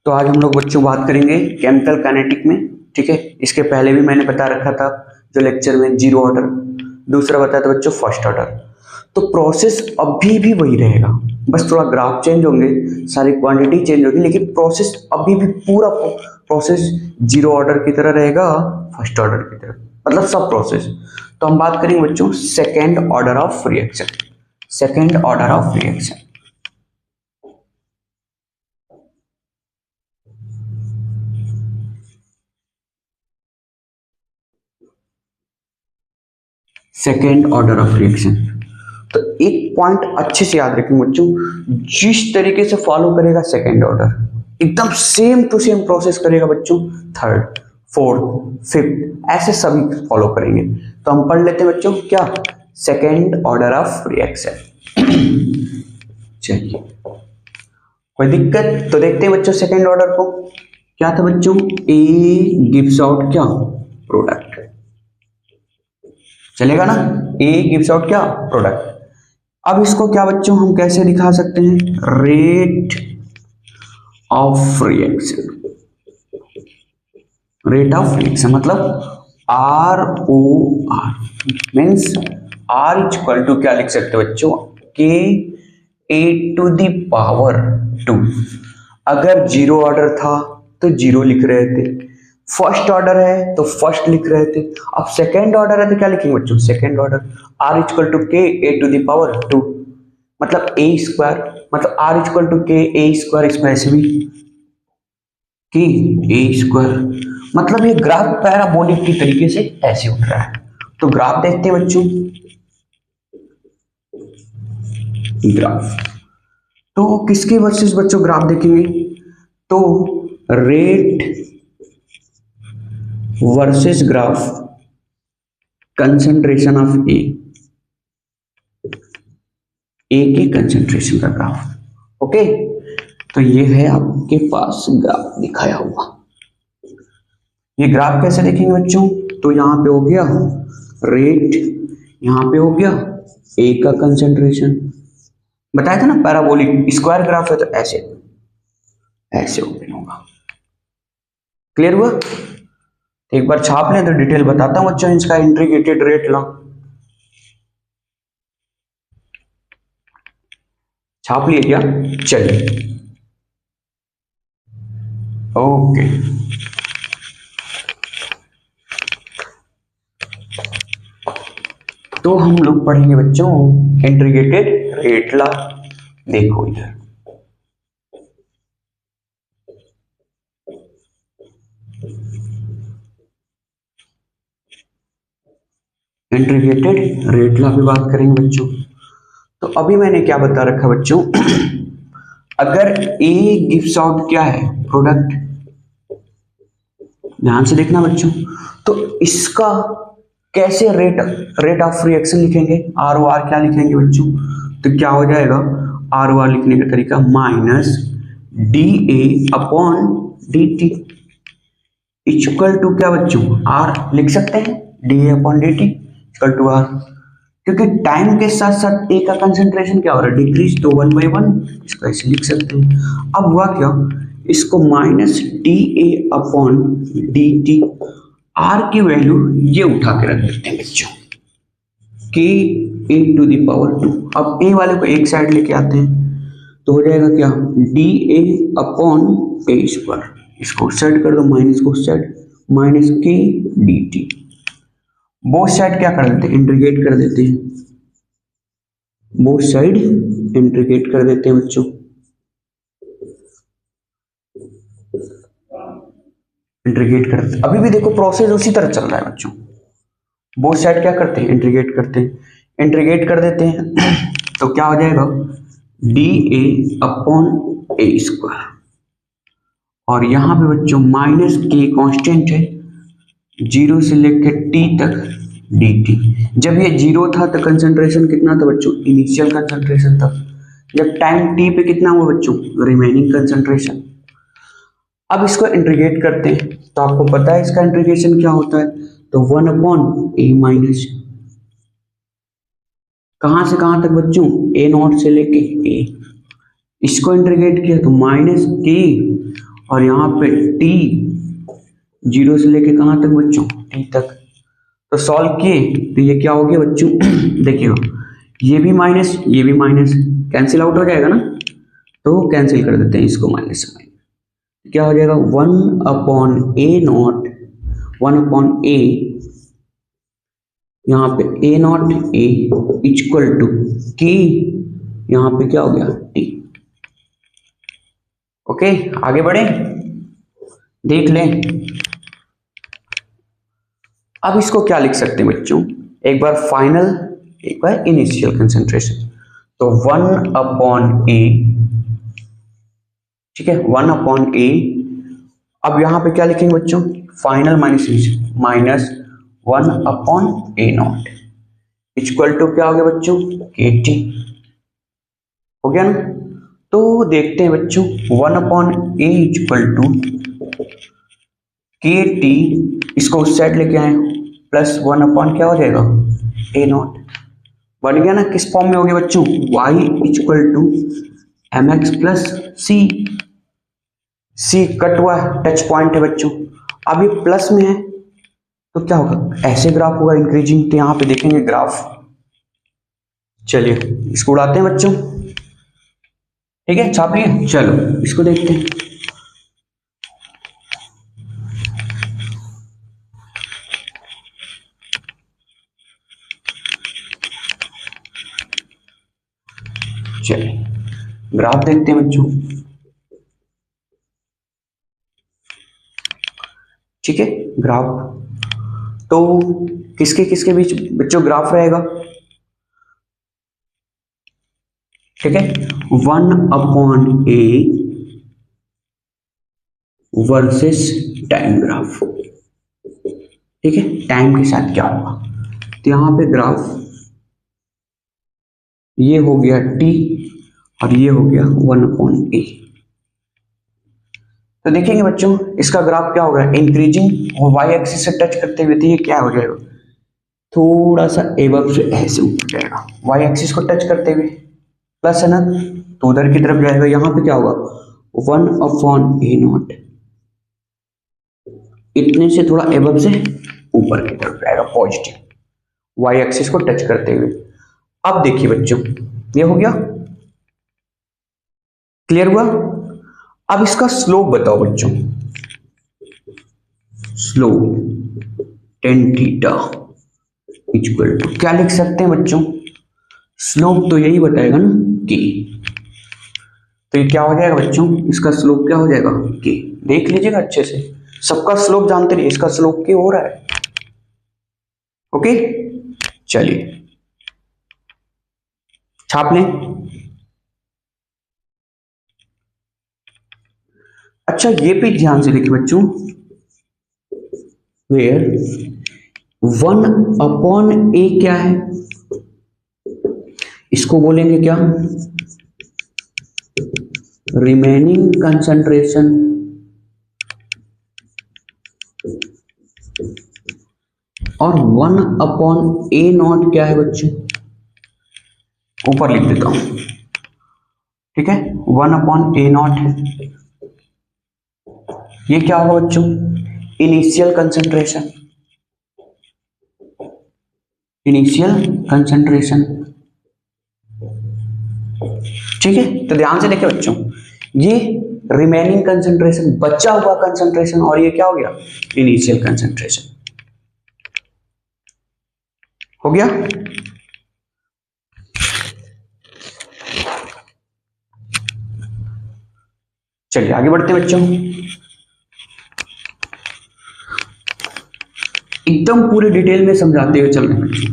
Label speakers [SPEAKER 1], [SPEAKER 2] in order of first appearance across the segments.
[SPEAKER 1] तो आज हम लोग बच्चों बात करेंगे केमिकल काइनेटिक में। ठीक है, इसके पहले भी मैंने बता रखा था जो लेक्चर में जीरो ऑर्डर, दूसरा बताया था बच्चों फर्स्ट ऑर्डर। तो प्रोसेस अभी भी वही रहेगा, बस थोड़ा ग्राफ चेंज होंगे, सारी क्वांटिटी चेंज होगी, लेकिन प्रोसेस अभी भी पूरा प्रोसेस जीरो ऑर्डर की तरह रहेगा, फर्स्ट ऑर्डर की तरह, मतलब सब प्रोसेस। तो हम बात करेंगे बच्चों second order of reaction. Second order of reaction, second order of reaction. तो एक पॉइंट अच्छे से याद रखेंगे बच्चों, जिस तरीके से फॉलो करेगा सेकेंड ऑर्डर एकदम सेम टू सेम प्रोसेस करेगा बच्चों थर्ड, फोर्थ, फिफ्थ, ऐसे सभी फॉलो करेंगे। तो हम पढ़ लेते हैं बच्चों क्या, सेकेंड ऑर्डर ऑफ रिएक्शन। चलिए, कोई दिक्कत? तो देखते हैं बच्चों सेकेंड ऑर्डर को। क्या था बच्चों, ए गिव्स आउट क्या, प्रोडक्ट। चलेगा ना, ए गिव्स आउट क्या, प्रोडक्ट। अब इसको क्या बच्चों हम कैसे दिखा सकते हैं, rate of reaction. Rate of reaction मतलब R O R means R equal to क्या लिख सकते हो बच्चों, के ए टू द पावर 2। अगर जीरो ऑर्डर था तो जीरो लिख रहे थे, फर्स्ट ऑर्डर है तो फर्स्ट लिख रहे थे, अब सेकेंड ऑर्डर है तो क्या लिखेंगे बच्चों, second order. R equal to K A to the power 2 मतलब ए स्क्वायर, मतलब R equal to K A square, इसमें ऐसे भी के ए स्क्वायर। मतलब ये ग्राफ पैराबोलिक की तरीके से ऐसे उठ रहा है। तो ग्राफ देखते हैं बच्चों, ग्राफ तो किसके वर्सेस बच्चों ग्राफ देखेंगे, तो rate versus graph concentration of A के कंसंट्रेशन का ग्राफ। ओके, तो ये है आपके पास ग्राफ दिखाया हुआ। ये ग्राफ कैसे देखेंगे बच्चों, तो यहां पे हो गया रेट, यहां पे हो गया ए का कंसंट्रेशन, बताया था ना पैराबोलिक स्क्वायर ग्राफ है तो ऐसे ऐसे ओपन होगा। क्लियर हुआ? एक बार छाप लें तो डिटेल बताता हूं बच्चों इसका, इंटीग्रेटेड रेट लॉ छाप लिए क्या, चलिए ओके। तो हम लोग पढ़ेंगे बच्चों इंटीग्रेटेड रेट लॉ। देखो इधर, इंटीग्रेटेड रेट लॉ की बात करेंगे बच्चों। तो अभी मैंने क्या बता रखा बच्चों, अगर ए गिव्स आउट क्या है, प्रोडक्ट, ध्यान से देखना बच्चों, तो इसका कैसे रेट ऑफ रिएक्शन लिखेंगे, आर ओ आर क्या लिखेंगे बच्चों, तो क्या हो जाएगा, आर ओ आर लिखने का तरीका minus D A upon D T equal to क्या बच्चों, आर लिख सकते हैं, D A upon D T equal to R, क्योंकि टाइम के साथ साथ ए का कंसंट्रेशन क्या हो रहा है, डिक्रीज, तो 1 by 1 इसको ऐसे लिख सकते हैं। अब हुआ क्या, इसको minus D A upon D T, R की वैल्यू ये उठा के रख देते हैं बच्चों, के ए टू द पावर 2। अब ए वाले को एक साइड लेके आते हैं तो हो जाएगा क्या, D A upon A square, इसको साइड कर दो, माइनस को साइड, माइनस के डी टी, बोथ साइड क्या कर देते हैं, इंटीग्रेट कर देते हैं, बोथ साइड इंटीग्रेट कर देते हैं बच्चों, इंटीग्रेट करते। अभी भी देखो प्रोसेस उसी तरह चल रहा है बच्चों, बोथ साइड क्या करते हैं, इंटीग्रेट करते हैं, इंटीग्रेट कर देते हैं तो क्या हो जाएगा, D A upon A square, और यहां पे बच्चों माइनस के कांस्टेंट है, जीरो से लेकर टी तक डी टी। जब ये जीरो था तो कंसंट्रेशन कितना था बच्चों, इनिशियल कंसंट्रेशन था, जब टाइम टी पे कितना हुआ बच्चों, रिमेनिंग कंसंट्रेशन। अब इसको इंटीग्रेट करते हैं तो आपको पता है इसका इंटीग्रेशन क्या होता है, तो 1 अपॉन ए माइनस, कहां से कहां तक बच्चों, ए नॉट से लेके ए, इसको इंटीग्रेट किया तो माइनस के और यहाँ पे t 0 से लेके कहाँ तक बच्चों, t तक। तो सॉल्व किए तो ये क्या हो गया बच्चों देखिएगा, ये भी माइनस ये भी माइनस, कैंसिल आउट हो जाएगा ना, तो कैंसिल कर देते हैं इसको, माइनस से माइनस क्या हो जाएगा 1/a0, 1/a, यहाँ पे a0 a equal to k, यहाँ पे क्या हो गया t। ओके आगे बढ़े, देख लें। अब इसको क्या लिख सकते हैं बच्चों, एक बार फाइनल एक बार इनिशियल कंसंट्रेशन। तो 1/a, ठीक है 1/a। अब यहां पे क्या लिखेंगे बच्चों, final minus initial, minus 1/a0 equal to क्या हो गया बच्चों kt। हो गया ना। तो देखते हैं बच्चों 1/a इक्वल टू kt, इसको उस साइड लेके आए प्लस 1 क्या हो जाएगा a0, बन गया ना। किस फॉर्म में हो गया बच्चों, y equal to mx plus c cut हुआ टच पॉइंट है बच्चों। अब ये प्लस में है तो क्या होगा, ऐसे ग्राफ होगा इंक्रीजिंग। तो यहाँ पे देखेंगे ग्राफ, चलिए इसको उड़ाते हैं बच्चों, ठीक है छाप लिए। चलो इसको देखते हैं। चलिए ग्राफ देखते हैं बच्चों, ठीक है ग्राफ। तो किसके किसके बीच बच्चों ग्राफ रहेगा, ठीक है 1/a वर्सेस टाइम ग्राफ, ठीक है टाइम के साथ क्या होगा। तो यहां पे ग्राफ ये हो गया t और ये हो गया 1/a। तो देखेंगे बच्चों इसका ग्राफ क्या होगा, इंक्रीजिंग और y एक्सिस से टच करते हुए, तो ये क्या हो जाएगा थोड़ा सा एबव से ऐसे ऊपर जाएगा, y एक्सिस को टच करते हुए, प्लस है ना तो उधर की तरफ जाएगा। यहां पे क्या होगा 1/a0 इतने से थोड़ा एबव से ऊपर की तरफ जाएगा पॉजिटिव, y एक्सिस को टच करते हुए। अब देखिए बच्चों ये हो गया, क्लियर हुआ। अब इसका स्लोप बताओ बच्चों, slope tan theta equal to क्या लिख सकते हैं बच्चों, स्लोप तो यही बताएगा ना k। तो ये क्या हो जाएगा बच्चों, इसका स्लोप क्या हो जाएगा k। देख लीजिएगा अच्छे से, सबका स्लोप जानते रहिए, इसका स्लोप k हो रहा है। ओके चलिए छाप लें। अच्छा ये भी ध्यान से देखिए बच्चों, वेयर 1/a क्या है, इसको बोलेंगे क्या रिमेनिंग कंसंट्रेशन, और 1/a0 क्या है बच्चों, ऊपर लिख देता हूं, ठीक है 1/a0 है। ये क्या होगा बच्चों, इनिशियल कंसंट्रेशन, इनिशियल कंसंट्रेशन, ठीक है। तो ध्यान से देखिए बच्चों, ये रिमेनिंग कंसंट्रेशन बचा हुआ कंसंट्रेशन, और ये क्या हो गया इनिशियल कंसंट्रेशन, हो गया। चलिए आगे बढ़ते हैं बच्चों, एकदम पूरे डिटेल में समझाते हुए चल रहे हैं बच्चों।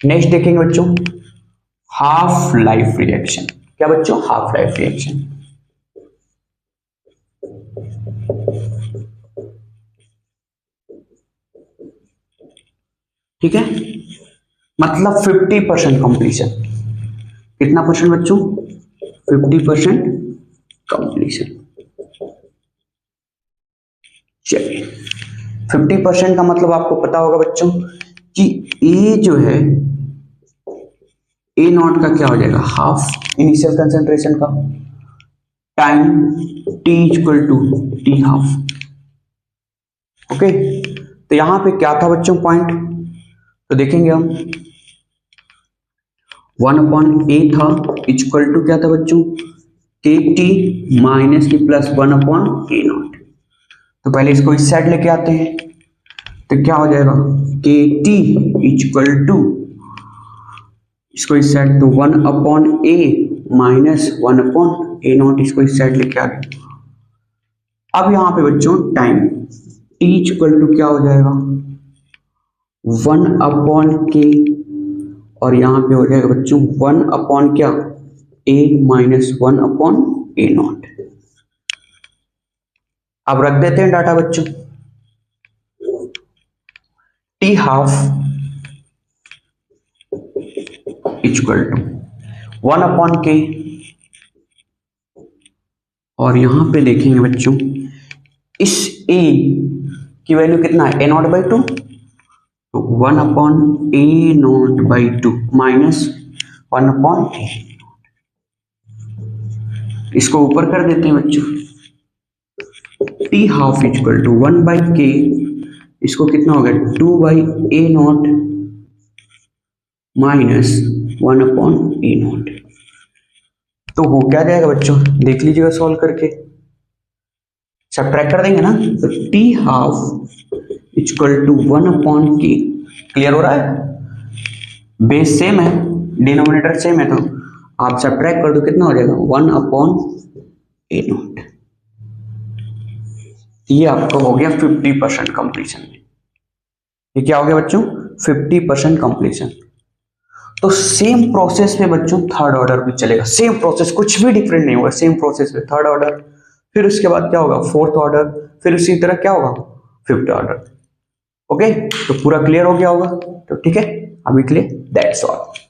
[SPEAKER 1] नेक्स्ट देखेंगे बच्चों हाफ लाइफ रिएक्शन, क्या बच्चों हाफ लाइफ रिएक्शन, ठीक है मतलब 50% कंप्लीशन, कितना परसेंट बच्चों 50% कंप्लीशन। चलिए 50% का मतलब आपको पता होगा बच्चों कि ए जो है ए नॉट का क्या हो जाएगा, हाफ इनिशियल कंसेंट्रेशन का time T equal to T half. Okay, तो यहां पे क्या था बच्चों पॉइंट, तो देखेंगे हम 1/a था इक्वल टू क्या था बच्चों, के टी माइनस की प्लस 1/a नॉट। तो पहले इसको इस साइड लेके आते हैं, तो क्या हो जाएगा, के टी इक्वल टू, इसको इस साइड तो 1/a माइनस 1/a नॉट, इसको इस साइड लेके आ गए। अब यहां पे बच्चों टाइम t इक्वल टू क्या हो जाएगा, 1/k, और यहां पे हो जाएगा बच्चों 1/ क्या, a माइनस 1/a नॉट। अब रख देते हैं डाटा बच्चों, t half equal to 1/k, और यहां पे देखेंगे बच्चों इस a की वैल्यू कितना है, a नॉट बाई 2, तो 1/a not by 2 minus 1/a, इसको ऊपर कर देते हैं बच्चों, t half equal to 1/k, इसको कितना हो गया 2/a not minus 1/a not. तो हो क्या जाएगा बच्चों, देख लीजिएगा सॉल्व करके, सब्ट्रैक्ट कर देंगे ना, तो t half equal to 1/k, clear हो रहा है, बेस सेम है, डिनोमिनेटर सेम है, तो आप सब्ट्रैक्ट कर दो कितना हो जाएगा 1/a नॉट। ये आपका हो गया 50% कंप्लीशन। ये क्या हो गया बच्चों, 50% कंप्लीशन। तो सेम प्रोसेस में बच्चों थर्ड ऑर्डर भी चलेगा, सेम प्रोसेस, कुछ भी डिफरेंट नहीं होगा, सेम प्रोसेस में थर्ड ऑर्डर, फिर उसके बाद क्या होगा फोर्थ ऑर्डर, फिर उसी तरह क्या होगा फिफ्थ ऑर्डर। ओके, तो पूरा क्लियर हो गया होगा, तो ठीक है, अभी के लिए दैट्स ऑल।